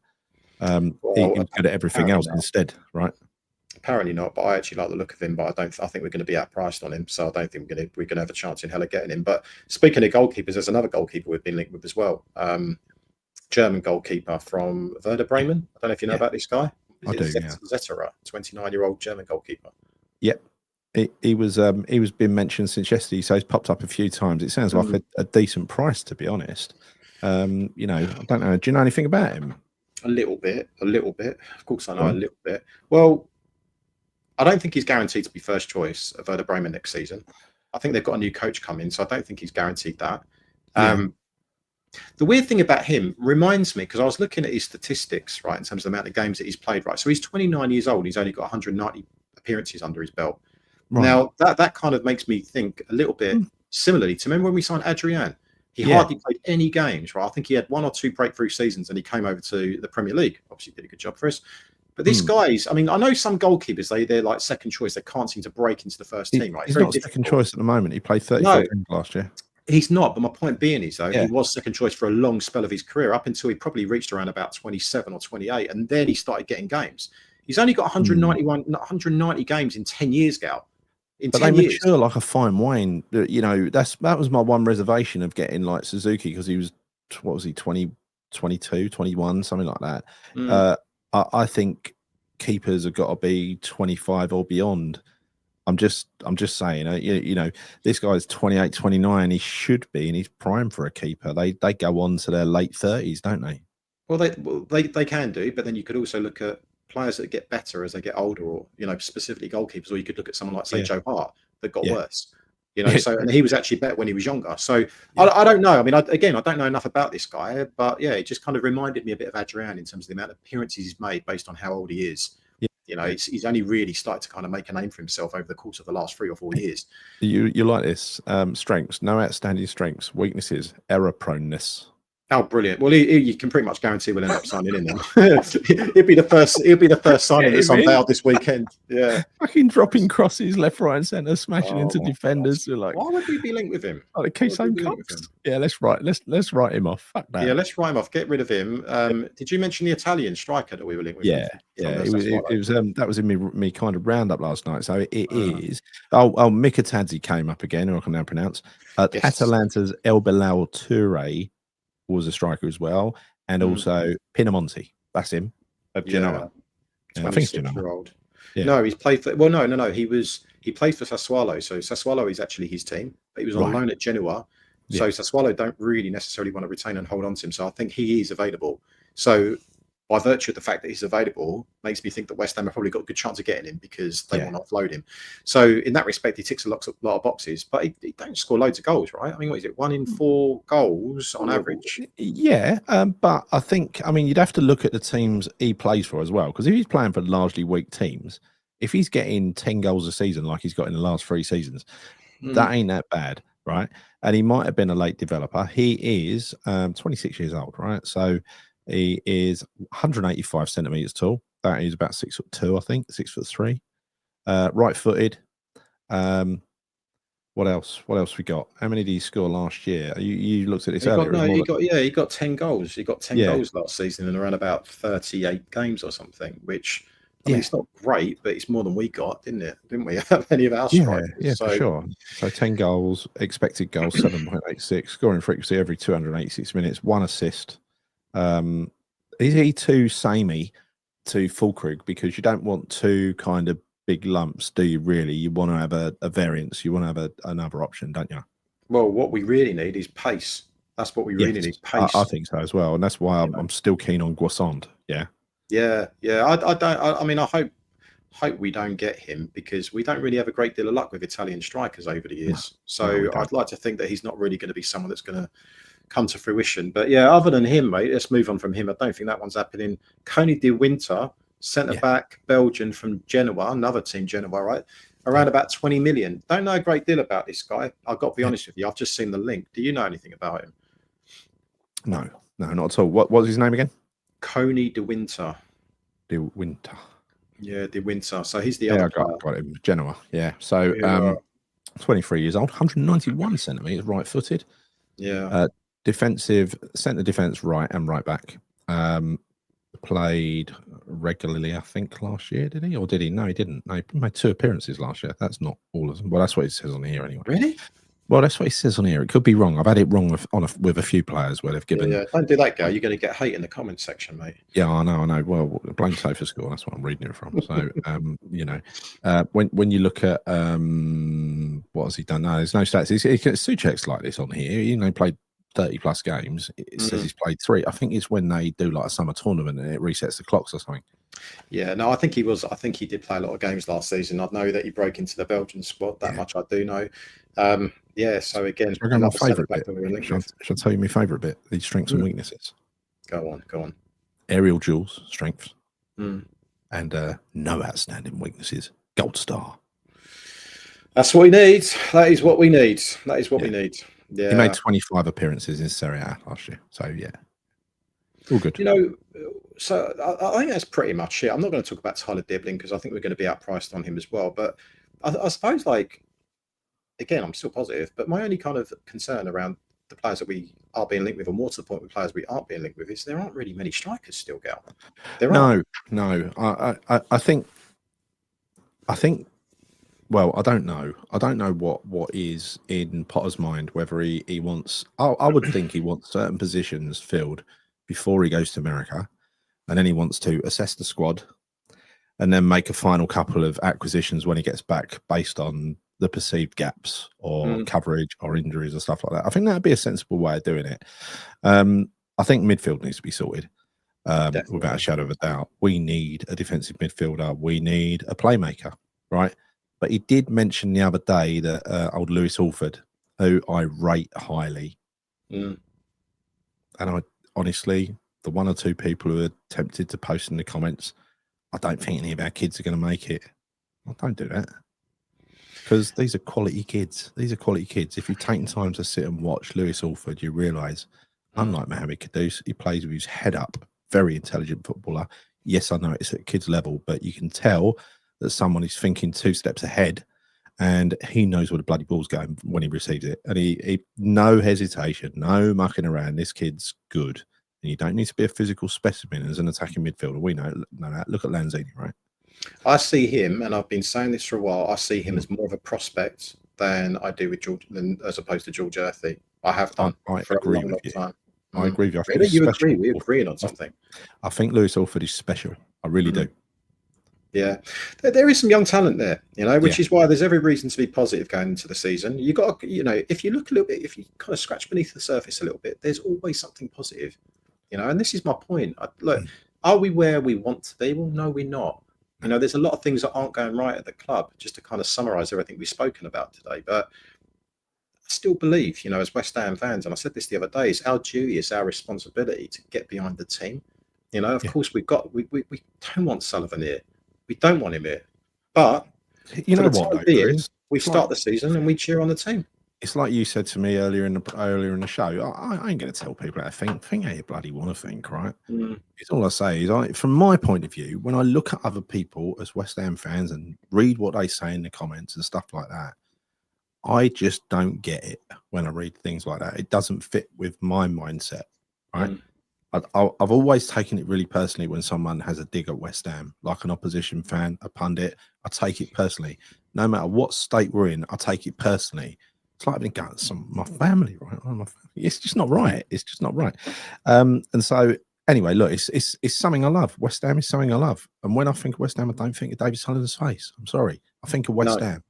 He was good at everything else instead, right? Apparently not, but I actually like the look of him. But I think we're going to be outpriced on him, so I don't think we're going to have a chance in hell of getting him. But speaking of goalkeepers, there's another goalkeeper we've been linked with as well. German goalkeeper from Werder Bremen. I don't know if you know about this guy. I do. Zetterer, 29-year-old German goalkeeper. Yep. He was been mentioned since yesterday, so he's popped up a few times. It sounds like a decent price, to be honest. I don't know. Do you know anything about him? A little bit. Of course, I know a little bit. Well, I don't think he's guaranteed to be first choice of Werder Bremen next season. I think they've got a new coach coming, so I don't think he's guaranteed that. The weird thing about him reminds me, because I was looking at his statistics, right, in terms of the amount of games that he's played, right? So he's 29 years old. He's only got 190 appearances under his belt. Right. Now, that kind of makes me think a little bit similarly to remember when we signed Adrian. He hardly played any games, right? I think he had 1 or 2 breakthrough seasons and he came over to the Premier League. Obviously did a good job for us. But these guys, I mean, I know some goalkeepers, they're like second choice. They can't seem to break into the first team, right? He's not second choice at the moment. He played 34 games last year. He's not. But my point being is, though, he was second choice for a long spell of his career up until he probably reached around about 27 or 28. And then he started getting games. He's only got 190 games in 10 years, Gal. But they mature like a fine wine. That was my one reservation of getting like Suzuki, because he was, 20, 22, 21, something like that. I think keepers have got to be 25 or beyond. I'm just saying, you know, this guy's 28, 29. He should be in his prime for a keeper. They go on to their late 30s, don't they? Well, they can do, but then you could also look at players that get better as they get older, or specifically goalkeepers, or you could look at someone like say Yeah. Joe Hart that got Yeah. worse. So and he was actually better when he was younger. So I don't know. I mean, I don't know enough about this guy, but yeah, it just kind of reminded me a bit of Adrian in terms of the amount of appearances he's made based on how old he is. He's only really started to kind of make a name for himself over the course of the last 3 or 4 years. You like this? Strengths, no outstanding strengths. Weaknesses, error proneness. Oh, brilliant! Well, you can pretty much guarantee we'll end up signing in then. He'll be the first signing that's unveiled this weekend. Yeah, fucking dropping crosses left, right, and centre, smashing into defenders. Like, why would we be linked with him? Like the Keystone Cups. Yeah, let's write him off. Fuck that. Yeah, let's write him off. Get rid of him. Did you mention the Italian striker that we were linked with? Yeah. It was that was in me kind of roundup last night. So it is. Mika Tadzi came up again, or I can now pronounce. Yes. Atalanta's El Bilal Toure was a striker as well, and also Pinamonti. That's him of Genoa. I think it's Genoa. Yeah. No, he's played for. Well, no. He played for Sassuolo. So Sassuolo is actually his team, but he was on loan at Genoa. So Sassuolo don't really necessarily want to retain and hold on to him. So I think he is available. So by virtue of the fact that he's available, makes me think that West Ham have probably got a good chance of getting him because they want to offload him. So in that respect, he ticks a lot of boxes, but he don't score loads of goals, right? I mean, what is it? 1 in 4 goals on average? Yeah, but I think, you'd have to look at the teams he plays for as well, because if he's playing for largely weak teams, if he's getting 10 goals a season like he's got in the last 3 seasons, that ain't that bad, right? And he might have been a late developer. He is 26 years old, right? So he is 185 centimeters tall. That is about 6'2", I think, 6'3". Right-footed. What else? What else we got? How many did he score last year? You looked at this earlier. He got 10 goals. He got 10 goals last season in around about 38 games or something, which I mean, it's not great, but it's more than we got, didn't we? Many of our strikers. Yeah, for sure. So 10 goals, expected goals 7.86, scoring frequency every 286 minutes, 1 assist. Is he too samey to Fulkrug? Because you don't want 2 kind of big lumps, do you really? You want to have a variance. You want to have another option, don't you? Well, what we really need is pace. That's what we really need, pace. I think so as well. And that's why I'm still keen on Guasand. Yeah. I hope we don't get him, because we don't really have a great deal of luck with Italian strikers over the years. I'd like to think that he's not really going to be someone that's going to come to fruition. But yeah, other than him, mate, let's move on from him. I don't think that one's happening. Coney de Winter, centre back, Belgian from Genoa, another team, Genoa, right? Around about 20 million. Don't know a great deal about this guy. I've got to be honest with you. I've just seen the link. Do you know anything about him? No, not at all. What was his name again? Coney de Winter. De Winter. Yeah, de Winter. So he's the other player. Got him. Genoa. Yeah. So 23 years old, 191 centimeters, right-footed. Yeah. Defensive, centre defence, right and right back. Played regularly, I think, last year, did he? Or did he? No, he didn't. No, he made 2 appearances last year. That's not all of them. Well, that's what it says on here anyway. Really? Well, that's what it says on here. It could be wrong. I've had it wrong with a few players where they've given. Yeah, don't do that, Gal. You're going to get hate in the comments section, mate. Yeah, I know. Well, blame Sofa Score. That's what I'm reading it from. So, when you look at what has he done? No, there's no stats. It's Suchek's like this on here. He played 30 plus games. It says he's played 3. I think it's when they do like a summer tournament and it resets the clocks or something. Yeah, no, I think he did play a lot of games last season. I know that he broke into the Belgian squad. That much I do know. So again, my favourite bit. Shall I tell you my favourite bit? These strengths and weaknesses. Go on. Aerial duels, strengths, and no outstanding weaknesses. Gold star. That's what we need. That is what we need. We need. Yeah. He made 25 appearances in Serie A last year. So yeah, all good. So I think that's pretty much it. I'm not going to talk about Tyler Dibling because I think we're going to be outpriced on him as well. But I suppose, again, I'm still positive. But my only kind of concern around the players that we are being linked with, or more to the point with players we aren't being linked with, is there aren't really many strikers still, Gal. No. I think. Well, I don't know. I don't know what is in Potter's mind, whether he wants. I would think he wants certain positions filled before he goes to America, and then he wants to assess the squad and then make a final couple of acquisitions when he gets back based on the perceived gaps or coverage or injuries or stuff like that. I think that'd be a sensible way of doing it. I think midfield needs to be sorted. Without a shadow of a doubt, we need a defensive midfielder. We need a playmaker, right? But he did mention the other day that old Lewis Alford, who I rate highly, and I honestly, the one or two people who are tempted to post in the comments, I don't think any of our kids are going to make it. Well, don't do that, because these are quality kids. These are quality kids. If you've taken time to sit and watch Lewis Alford, you realise, unlike Mohammed Kudus, he plays with his head up. Very intelligent footballer. Yes, I know it's at kids level, but you can tell that someone is thinking 2 steps ahead, and he knows where the bloody ball's going when he receives it. And he no hesitation, no mucking around. This kid's good. And you don't need to be a physical specimen as an attacking midfielder. We know that. Look at Lanzini, right? I see him, and I've been saying this for a while, I see him as more of a prospect than I do with George, as opposed to George Earthy. I have done for a long time. I agree with you. I think really? You agree? We're agreeing on something. I think Lewis Alford is special. I really do. Yeah, there is some young talent there, which is why there's every reason to be positive going into the season. You got, if you look a little bit, if you kind of scratch beneath the surface a little bit, there's always something positive, and this is my point. Look, are we where we want to be? Well, no, we're not. There's a lot of things that aren't going right at the club, just to kind of summarize everything we've spoken about today. But I still believe, as West Ham fans, and I said this the other day, it's our duty, it's our responsibility to get behind the team. Of course, we don't want Sullivan here. We don't want him here. But you know what, though, we start the season and we cheer on the team. It's like you said to me earlier in the show. I ain't going to tell people how to think. Think how you bloody want to think, right? It's all I say is, from my point of view, when I look at other people as West Ham fans and read what they say in the comments and stuff like that, I just don't get it when I read things like that. It doesn't fit with my mindset, right? I've always taken it really personally when someone has a dig at West Ham, like an opposition fan, a pundit. I take it personally. No matter what state we're in, I take it personally. It's like I've got my family, right? It's just not right. It's just not right. And so, anyway, look, it's something I love. West Ham is something I love. And when I think of West Ham, I don't think of David Sullivan's face. I'm sorry. I think of West Ham.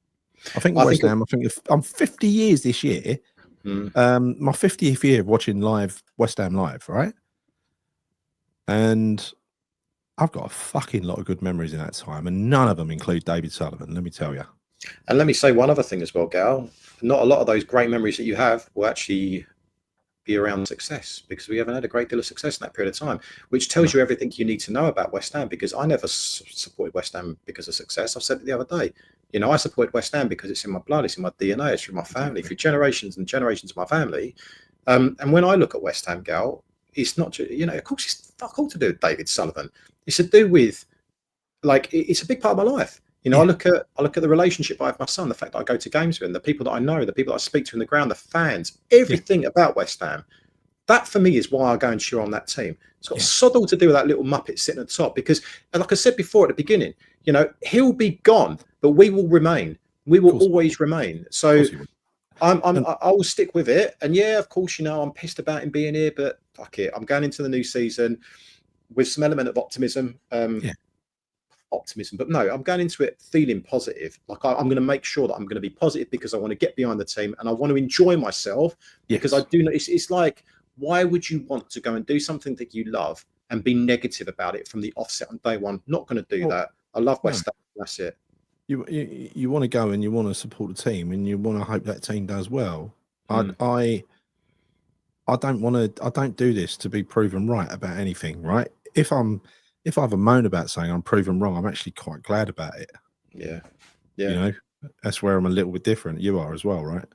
I think West Ham. I think I'm 50 years this year. My 50th year of watching live West Ham live, right? And I've got a fucking lot of good memories in that time, and none of them include David Sullivan, let me tell you. And let me say one other thing as well, Gal. Not a lot of those great memories that you have will actually be around success, because we haven't had a great deal of success in that period of time, which tells you everything you need to know about West Ham, because I never supported West Ham because of success. I've said it the other day. I supported West Ham because it's in my blood, it's in my DNA, it's through my family, through generations and generations of my family. And when I look at West Ham, Gal, it's not just, of course, it's fuck all to do with David Sullivan. It's to do with, it's a big part of my life. I look at the relationship I have with my son, the fact that I go to games with him, the people that I know, the people that I speak to in the ground, the fans, everything about West Ham. That for me is why I go and cheer on that team. It's got sod all to do with that little muppet sitting at the top, because, like I said before at the beginning, he'll be gone, but we will remain. We will always remain. So I will stick with it. And yeah, of course, I'm pissed about him being here, but fuck it. I'm going into the new season with some element of optimism. But no, I'm going into it feeling positive. Like I'm going to make sure that I'm going to be positive, because I want to get behind the team and I want to enjoy myself. Because I do know it's like, why would you want to go and do something that you love and be negative about it from the offset on day one? Not going to do that. I love West Ham. That's it. You want to go and you want to support the team and you want to hope that team does well. I don't do this to be proven right about anything, right? If I have a moan about saying I'm proven wrong, I'm actually quite glad about it. Yeah. That's where I'm a little bit different. You are as well, right?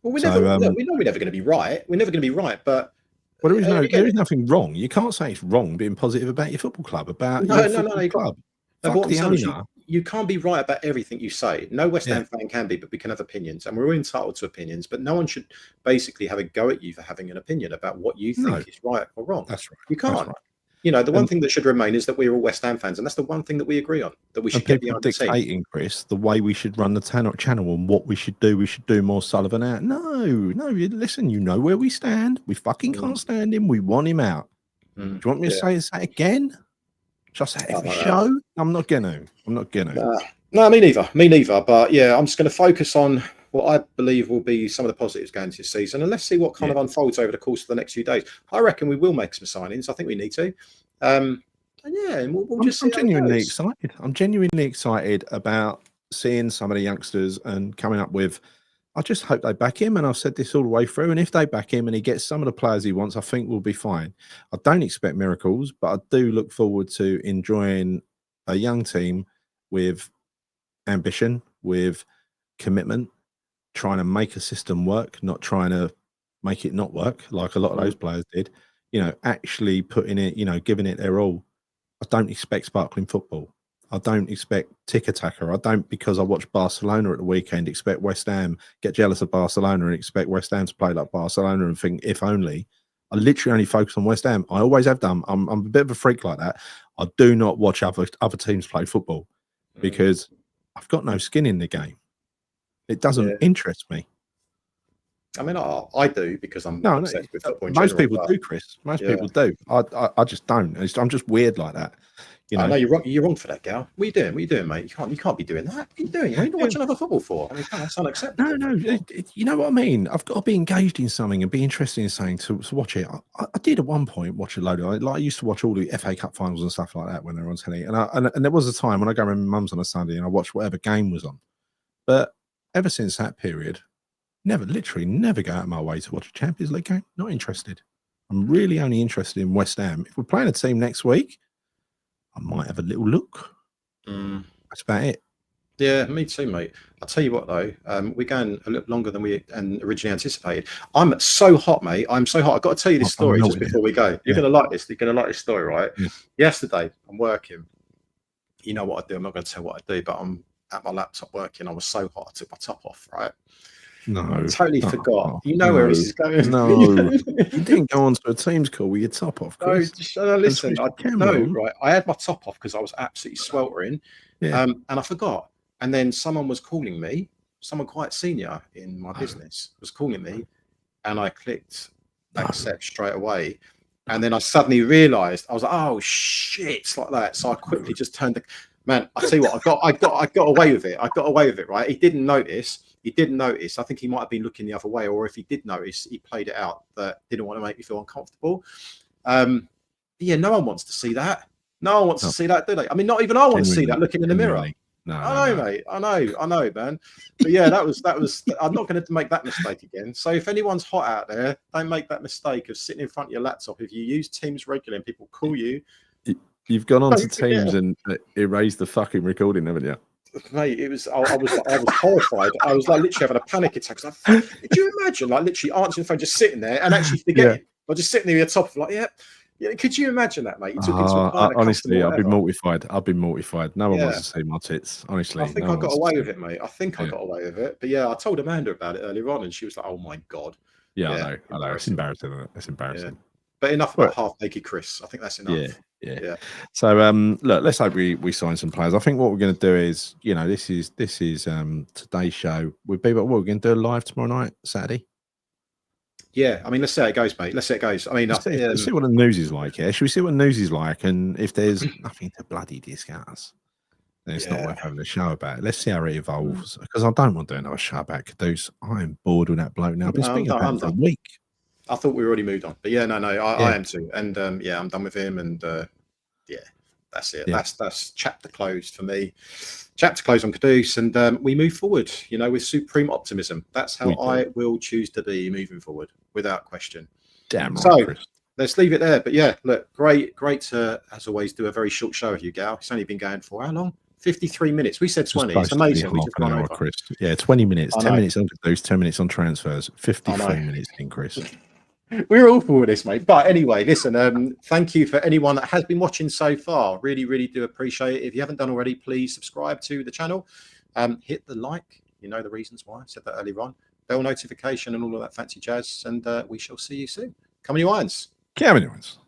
Well, we know we're never going to be right. We're never going to be right, but there is nothing wrong. You can't say it's wrong being positive about your football club, about your football club. Fuck the owner. You can't be right about everything you say. No West Ham fan can be, but we can have opinions, and we're all entitled to opinions. But no one should basically have a go at you for having an opinion about what you think is right or wrong. That's right. You can't. The one thing that should remain is that we're all West Ham fans, and that's the one thing that we agree on, that we should get behind the team. Dictating, Chris, the way we should run the channel and what we should do. We should do more Sullivan out. No. Listen, you know where we stand. We fucking can't stand him. We want him out. Do you want me to say that again? Should I say it Oh, every no. show? I'm not gonna. I'm not gonna. No, me neither. Me neither. But yeah, I'm just going to focus on what I believe will be some of the positives going into this season, and let's see what kind of unfolds over the course of the next few days. I reckon we will make some signings. I think we need to. And yeah, and we'll just see I'm how it genuinely goes. excited. I'm genuinely excited about seeing some of the youngsters and coming up with. I just hope they back him, and I've said this all the way through. And if they back him and he gets some of the players he wants, I think we'll be fine. I don't expect miracles, but I do look forward to enjoying a young team with ambition, with commitment, trying to make a system work, not trying to make it not work like a lot of those players did. You know, actually putting it, you know, giving it their all. I don't expect sparkling football. I don't expect tick-tacker. I don't, because I watched Barcelona at the weekend, expect West Ham, get jealous of Barcelona and expect West Ham to play like Barcelona and think, if only. I literally only focus on West Ham. I always have done. I'm a bit of a freak like that. I do not watch other teams play football because I've got no skin in the game. It doesn't interest me. I mean, I do because I'm obsessed with football in most general, people do, Chris. Most people do. I just don't. I'm just weird like that. You know? I know you're wrong. You're wrong for that, Gal. What are you doing? What are you doing, mate? You can't be doing that. What are you doing? What are you watching other football for? I mean, that's unacceptable. No. You know what I mean? I've got to be engaged in something and be interested in something to watch it. I did at one point watch a load of, like, I used to watch all the FA Cup finals and stuff like that when they were on telly. And there was a time when I go around my mum's on a Sunday and I watched whatever game was on. But ever since that period, literally never go out of my way to watch a Champions League game. Not interested. I'm really only interested in West Ham. If we're playing a team next week, I might have a little look. That's about it. Yeah, me too, mate. I'll tell you what, though, we're going a little longer than we originally anticipated. I'm so hot, mate. I'm so hot. I've got to tell you this story just before we go. You're going to like this. You're going to like this story, right? Yeah. Yesterday, I'm working. You know what I do. I'm not going to tell what I do, but I'm at my laptop working. I was so hot. I took my top off, right? No. Totally forgot. You know where this is going. No. You didn't go on to a Teams call with your top off, Chris. No, just listen. Right. I had my top off because I was absolutely sweltering. And I forgot. And then someone was calling me, someone quite senior in my business was calling me, and I clicked accept straight away. And then I suddenly realized, I was like, oh shit, like that. So I quickly just turned the man. I tell you what, I got away with it. I got away with it, right? He didn't notice. I think he might have been looking the other way, or if he did notice, he played it out that didn't want to make me feel uncomfortable. Yeah, no one wants to see that. No one wants to see that, do they? I mean, not even I want to see that looking in the mirror. No, I know, mate. I know, man. But yeah, that was. I'm not going to make that mistake again. So if anyone's hot out there, don't make that mistake of sitting in front of your laptop. If you use Teams regularly and people call you, you've gone on to Teams and erased the fucking recording, haven't you? Mate, it was. I was horrified. I was like literally having a panic attack. Like, could you imagine, like literally answering the phone, just sitting there and actually forgetting, or just sitting there at the top of like, yeah. Could you imagine that, mate? You took it to a honestly, I've been mortified. No one wants to see my tits. Honestly, I think I got away with it, mate. I think I got away with it. But yeah, I told Amanda about it earlier on, and she was like, "Oh my god." Yeah, I know. It's embarrassing, isn't it? It's embarrassing. Yeah. But enough about half-naked Chris. I think that's enough. Yeah. So look, let's hope we sign some players. I think what we're going to do is, you know, this is today's show. We're going to do a live tomorrow night, Saturday. Yeah, I mean, let's see how it goes, mate. Let's see how it goes. I mean, let's see what the news is like. Yeah, should we see what the news is like? And if there's nothing to bloody discuss, then it's not worth having a show about it. Let's see how it evolves. Because I don't want to do another show about Kudus. I'm bored with that bloke now. I've been speaking about him for a week. I thought we already moved on, but I am too. And I'm done with him. And that's it. Yeah. That's chapter closed for me. Chapter closed on Kudus, and we move forward. You know, with supreme optimism. That's how I will choose to be moving forward, without question. Damn right. So Chris. Let's leave it there. But yeah, look, great to as always do a very short show with you, Gal. It's only been going for how long? 53 minutes. We said 20. It's amazing. We just gone over. Chris. Yeah, 20 minutes. 10 minutes on Kudus, 10 minutes on transfers. 53 minutes in, Chris. We're all for this, mate. But anyway, listen, thank you for anyone that has been watching so far. Really, really do appreciate it. If you haven't done already, please subscribe to the channel. Hit the like. You know the reasons why. I said that earlier on. Bell notification and all of that fancy jazz. And we shall see you soon. Come on, you irons. Come on, you irons.